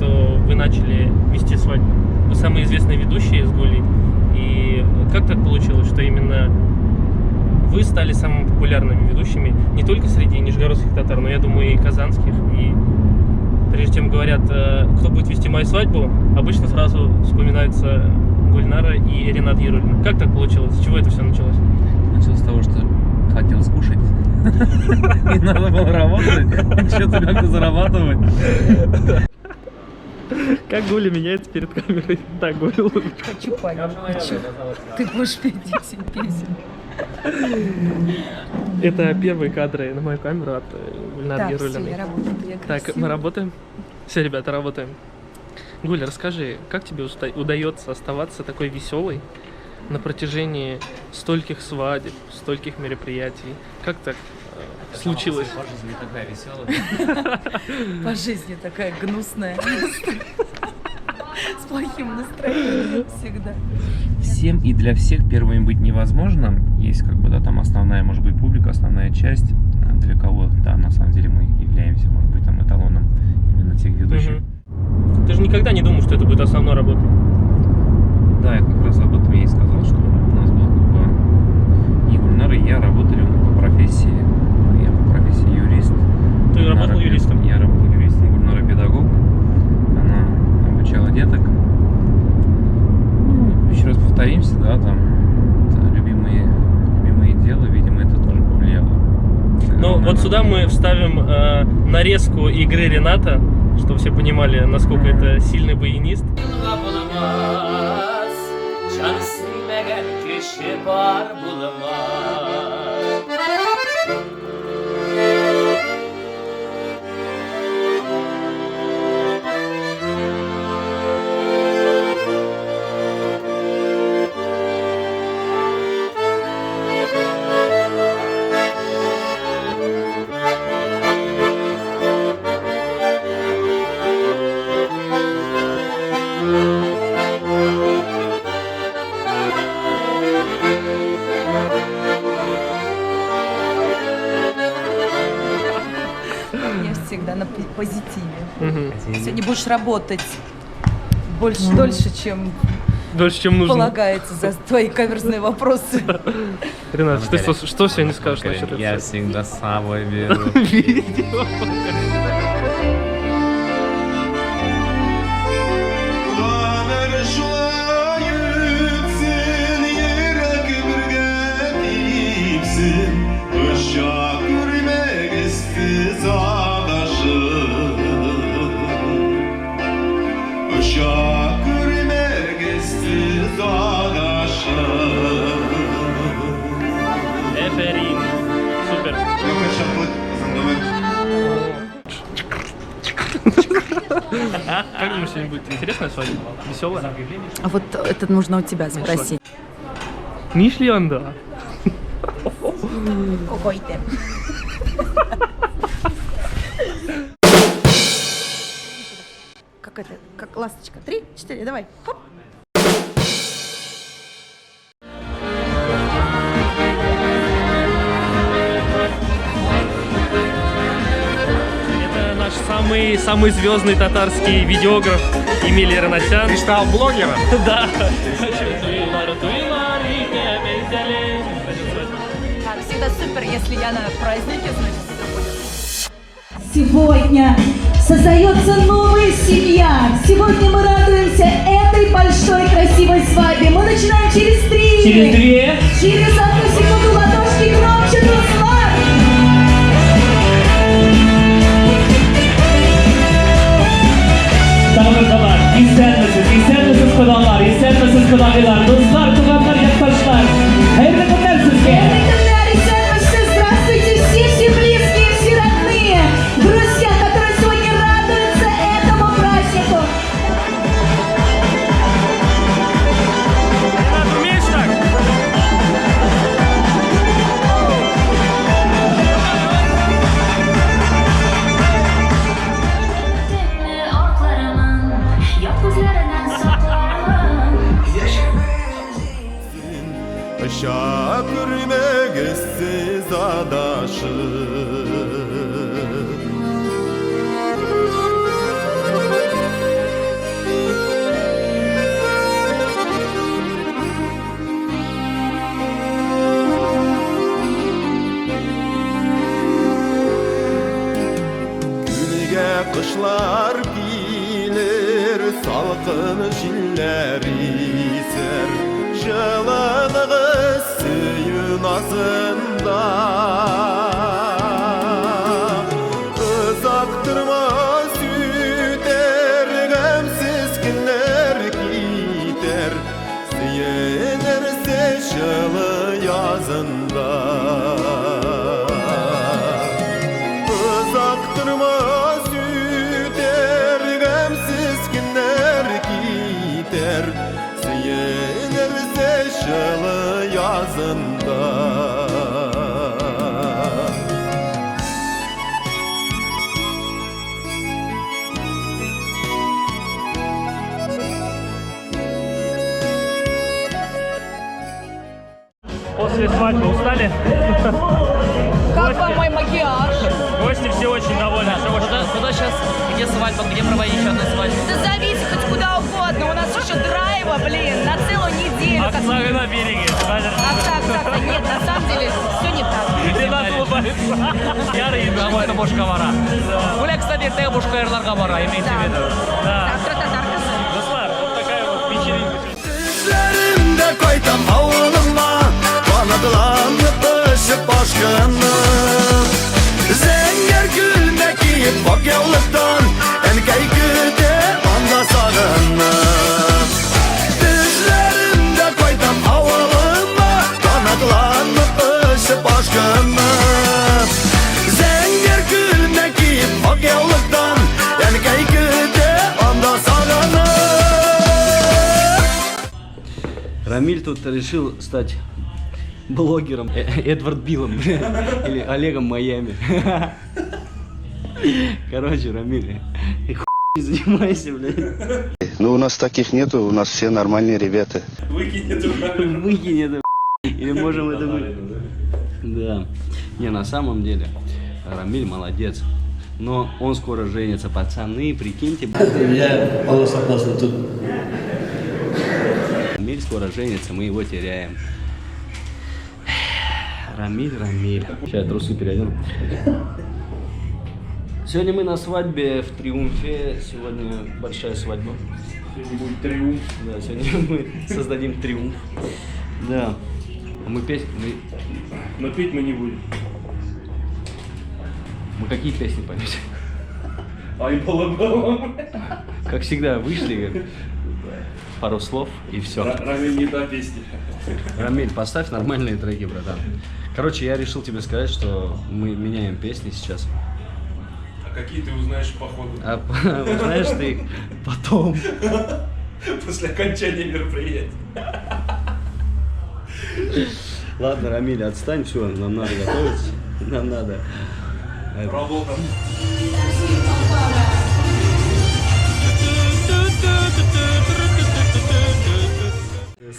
что вы начали вести свадьбу? Вы самые известные ведущие с Гулей. И как так получилось, что именно вы стали самыми популярными ведущими не только среди нижегородских татар, но, я думаю, и казанских. И прежде чем говорят, кто будет вести мою свадьбу, обычно сразу вспоминается Гульнара и Ренат Яруллин. Как так получилось? С чего это все началось? Началось с того, что хотел скушать. И надо было работать, что-то как-то зарабатывать. Как Гуля меняется перед камерой? Так, Гуля лучше. Хочу понять, хочу. Ты будешь петь 10 песен. Это первые кадры на мою камеру от Гульнары Яруллиной. Я работаю, я Так, красивая. мы работаем? Все, ребята, работаем. Гуля, расскажи, как тебе удается оставаться такой веселой на протяжении стольких свадеб, стольких мероприятий? Как так случилось? По жизни такая веселая. По жизни такая гнусная. С плохим настроением всегда. Всем и для всех первыми быть невозможно. Есть как бы, да, там основная, может быть, публика, основная часть. А для кого, да, на самом деле мы являемся, может быть, там эталоном именно тех ведущих. Ты же никогда не думал, что это будет основной работой? Да, я как раз об этом я и сказал, что у нас был как бы и Гульнар, и я работали по профессии. Я по профессии юрист. Ты Гульнара работал юристом? Я работал юристом, Гульнара педагог. Она обучала деток. Ну, еще раз повторимся, да, там да, любимые дела, видимо, это тоже повлияло. Ну, вот сюда мы вставим нарезку игры Рената, чтобы все понимали, насколько это сильный баянист. Я всегда на позитиве. Угу. Сегодня будешь работать дольше, чем Дольше, чем нужно. полагается за твои каверзные вопросы. Ренат, что сегодня скажешь насчет этого? Я всегда с собой беру. Эферин. Супер. Как думаешь, сегодня будет интересная свадьба? Веселая? А вот это нужно у тебя спросить. Нишлянда. Какой ты? Как это? Как ласточка. 3, 4, давай. Хоп. Это наш самый звездный татарский видеограф Эмилий Ранасян. Ты стал блогером? Да. Всегда супер, если я на празднике, значит, все будет. Сегодня создается новая семья. Сегодня мы радуемся этой большой красивой свадьбе. Мы начинаем через 3. Через 2. Через 1 секунду ладошки громче, Руслан. Tamam kadar. İster misiniz kudalar, ister misiniz kudagılar, dostlar, kudanlar, yaktaşlar. Hayırlı günler sizge. Здравствуйте все близкие, все родные, друзья, которые сегодня радуются этому празднику. Ренат, умеешь так? Şakırmek essiz adaşım salqın jiller iser Şılılığı suyun azında Izaktırmaz üter Gamsiz günler gider Siyenerse şılı yazında Izaktırmaz üter Gamsiz günler gider Siyenerse şılı yazında После свадьбы устали? Как вам мой макияж? Гости все очень довольны. Куда сейчас, где свадьба, где проводить еще одну свадьбу? Да зовите хоть куда угодно, у нас еще драйва, блин, на целую неделю. Оксана на береге. Так, нет, на самом деле все не так. Где нас улыбается? Ярый Давай, это бошка вара. Гуля, кстати, ты бошка эрларга вара, имейте в виду. Да. Завтра татарка. Руслан, вот такая вот вечеринка. Düşlerimde koydum havluma Kanadılanıp ışıp aşkınım Zenger gülmek giyip bak yoluktan En kaygıda anda sarınım Düşlerimde koydum havluma Kanadılanıp ışıp aşkınım Zenger gülmek giyip bak yoluktan En kaygıda anda sarınım Рамиль тут решил стать блогером Эдвард Биллом или Олегом Майами. Короче, Рамиль, хуй занимайся, блядь. Ну, у нас таких нету, у нас все нормальные ребята. Выкинь это, или можем это мы... Да. Не, на самом деле, Рамиль молодец. Но он скоро женится, пацаны, прикиньте. Я полосопался тут. Рамиль скоро женится, мы его теряем. Рамиль. Сейчас я трусы переодену. Сегодня мы на свадьбе в Триумфе. Сегодня большая свадьба. Сегодня будет триумф. Да, сегодня мы создадим триумф. Да. А мы петь... Но петь мы не будем. Мы какие песни поете? Ай, балабалом. Как всегда, вышли, пару слов и все. Рамиль, не та песня. Рамиль, поставь нормальные треки, братан. Короче, я решил тебе сказать, что мы меняем песни сейчас. А какие ты узнаешь по ходу? А узнаешь ты их потом. После окончания мероприятия. Ладно, Рамиль, отстань, все, нам надо готовиться. Нам надо. Работа.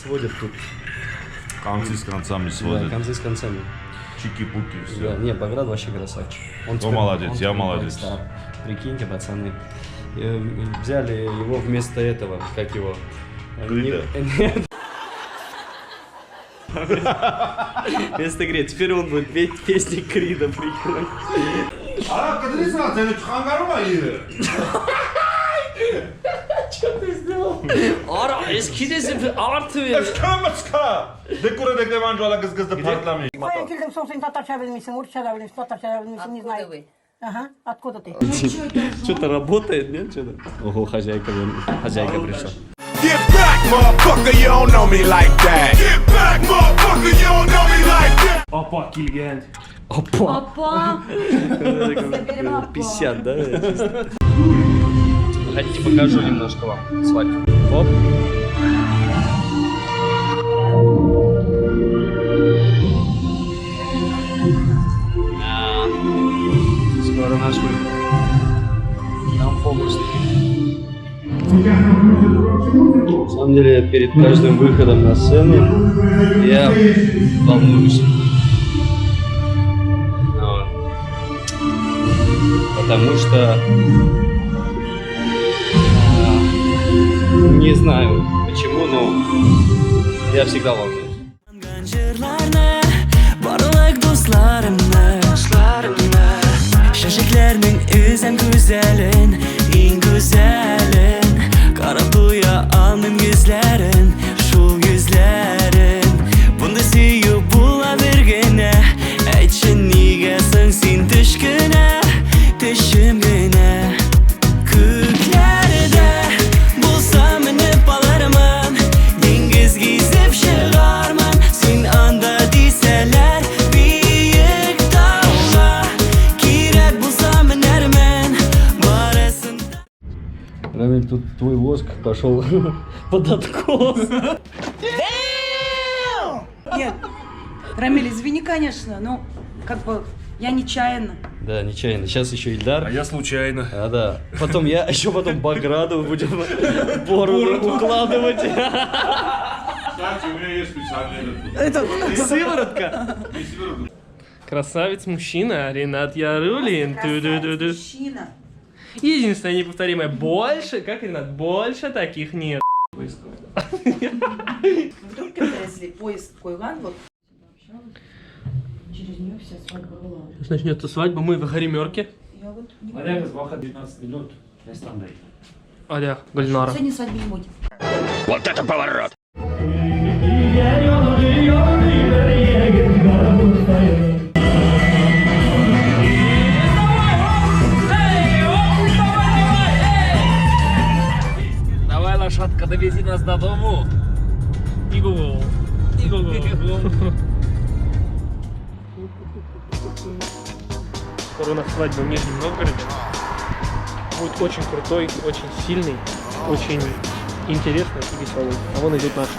Сводят тут. Концы с концами Да, сводят. концы с концами. Чики-пуки, Да, все. не, Баграт вообще красавчик. Он Кто теперь- молодец? он Я теперь молодец. рок-стар. Прикиньте, пацаны. Взяли его вместо этого, как его? Крида. Нет. Вместо Крида. Теперь он будет петь песни Крида, прикинь. Ara eskidesi bir artı Твоя кильдем собственно татарча bilmişsin, урча да bilmişsin, татарча да bilmişsin, не знаю. Ага, откуда ты? Что-то работает, нет? Что-то? Ого, хозяйка пришла. Get back, motherfucker, you don't know me like that. Get back, motherfucker, you don't know me like that. Опа, кильгент. Опа! Опа! 50, да? Хотите, покажу немножко вам свадьбу. Оп. Да. Скоро наш выход. Там фокус. На самом деле, перед каждым выходом на сцену я волнуюсь. Вот. Потому что не знаю почему, но я всегда волнуюсь. Baralık dostlarımla Şaşıklarının üzem güzelin En güzelin Kara Рамиль, тут твой воск пошел под откос. Нет, Рамиль, извини, конечно, но как бы я нечаянно. Да, нечаянно. Сейчас еще Ильдар. А я случайно. А, да. Потом я, еще потом Баграду будем бороду укладывать. Кстати, у меня есть специальный Сыворотка. Красавец мужчина, Ренат Ярулин. Ту-ду-ду-ду. Мужчина. Единственное неповторимое, больше, как Ренат, больше таких нет. Вдруг когда если поезд Койган, вот через нее вся свадьба была. Сейчас начнется свадьба, мы в гримерке. Я вот не Валяга 12 минут. Я стандарт. Аля, Гульнара. Сегодня свадьбы не будет. Вот это поворот! Давай, лошадка, довези нас до дому. Иго. Скоро у нас свадьба в Нижнем Новгороде. Будет очень крутой, очень сильный, очень интересный и веселый. А вон идет наша.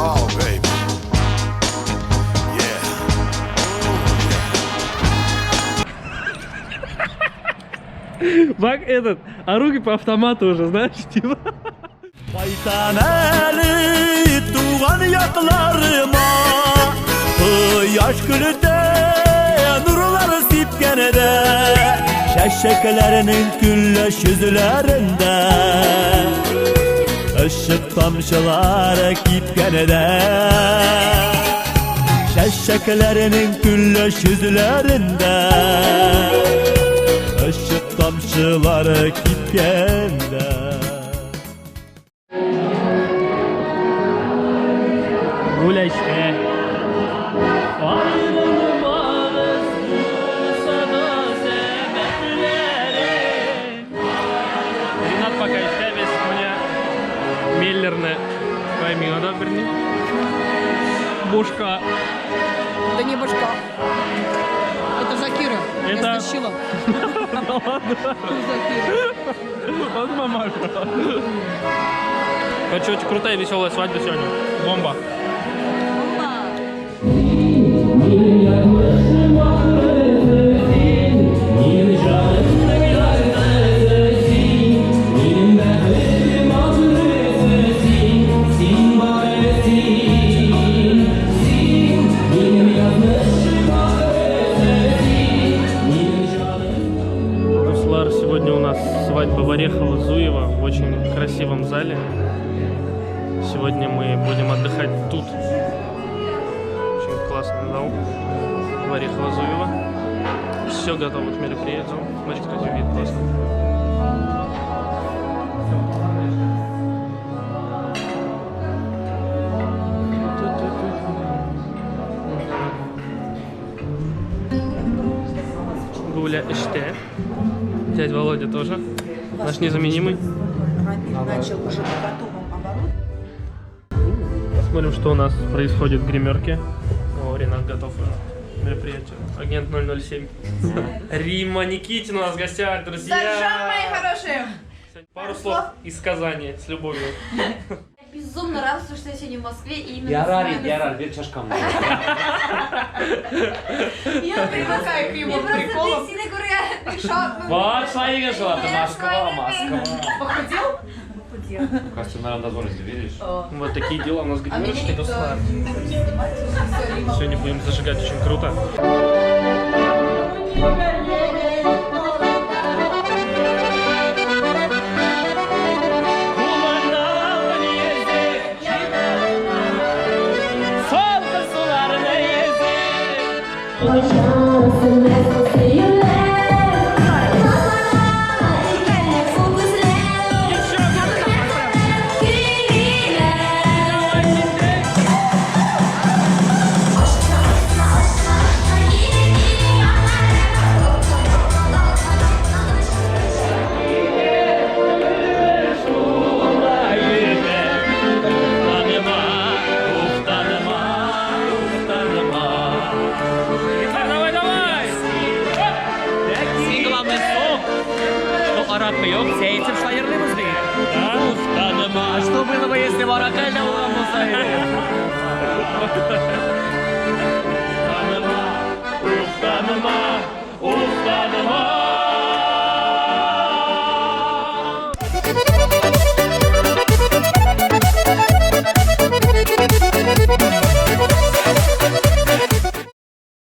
Oh, baby. Yeah. Бак этот, а руки по автомату уже, знаешь, типа. Baytaneli tuğan yaklarıma Yaş gülüde nurlar sipkenede Şeşeklerinin güllaş yüzlerinde Işık tamşılar kipkenede Şeşeklerinin güllaş yüzlerinde Işık tamşılar kipkenede Гуляй işte. Ренат пока işte biz мне Миллерны поймем, да, верни? Бушка. Да не башка. Это Закира. Это- Я стащила. Вот мамаша. Короче, очень крутая веселая свадьба сегодня. Бомба. Руслар, сегодня у нас свадьба Варехова-Зуева в очень красивом зале. Сегодня мы будем отдыхать тут. Очень классный зал. Варехова-Зуева. Все готово к мероприятию. Смотрите, какой вид классный. Гуля işte. Дядя Володя тоже. Наш незаменимый. Рамиль начал уже по готовому обороту. Посмотрим, что у нас происходит в гримерке. О, Ренат готов к мероприятию. Агент 007. Римма Никитина у нас в гостях, друзья. мои хорошие! Пару слов из Казани с любовью. Безумно радуюсь, что я сегодня в Москве и именно Ярар, ver çaşkam. Я привыкаю к его приколам. Ты сильно говоря, Bak saygı şulatı. Moskva. Похудел? Кажется, наверное, дозволить, видишь? Вот такие дела у нас в гримерочке. никто Руслан. не Сегодня будем зажигать очень круто. Yeah. Если Маракайля olan olsaydı. Uf kanıma, uf kanıma.